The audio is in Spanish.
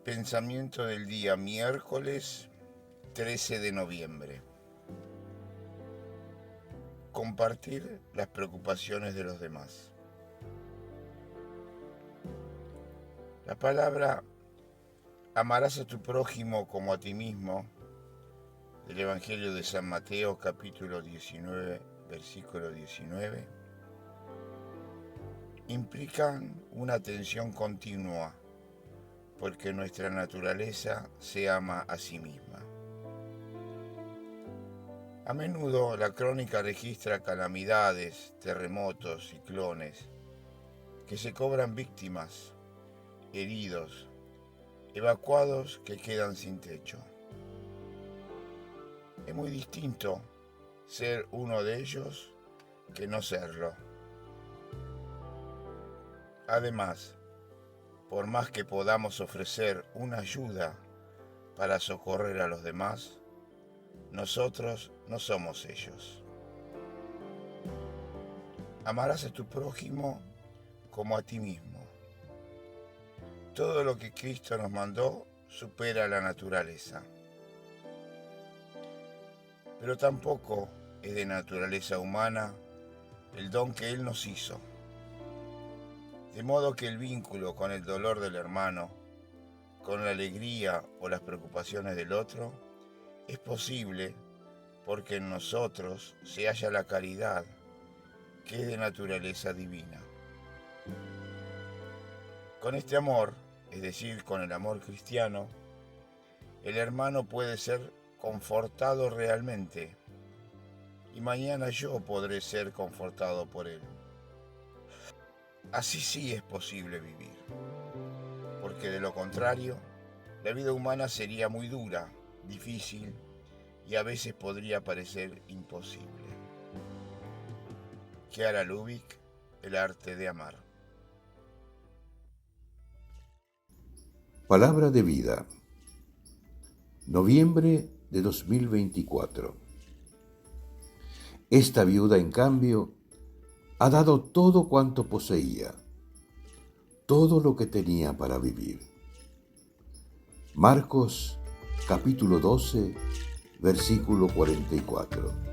Pensamiento del día miércoles 13 de noviembre. Compartir las preocupaciones de los demás. La palabra amarás a tu prójimo como a ti mismo del Evangelio de San Mateo capítulo 19 versículo 19 implican una atención continua porque nuestra naturaleza se ama a sí misma. A menudo la crónica registra calamidades, terremotos, ciclones, que se cobran víctimas, heridos, evacuados que quedan sin techo. Es muy distinto ser uno de ellos que no serlo. Además, por más que podamos ofrecer una ayuda para socorrer a los demás, nosotros no somos ellos. Amarás a tu prójimo como a ti mismo. Todo lo que Cristo nos mandó supera la naturaleza. Pero tampoco es de naturaleza humana el don que Él nos hizo. De modo que el vínculo con el dolor del hermano, con la alegría o las preocupaciones del otro, es posible porque en nosotros se halla la caridad, que es de naturaleza divina. Con este amor, es decir, con el amor cristiano, el hermano puede ser confortado realmente y mañana yo podré ser confortado por él. Así sí es posible vivir, porque de lo contrario, la vida humana sería muy dura, difícil y a veces podría parecer imposible. Chiara Lubich, El arte de amar. Palabra de vida. Noviembre de 2024. Esta viuda, en cambio, ha dado todo cuanto poseía, todo lo que tenía para vivir. Marcos, capítulo 12, versículo 44.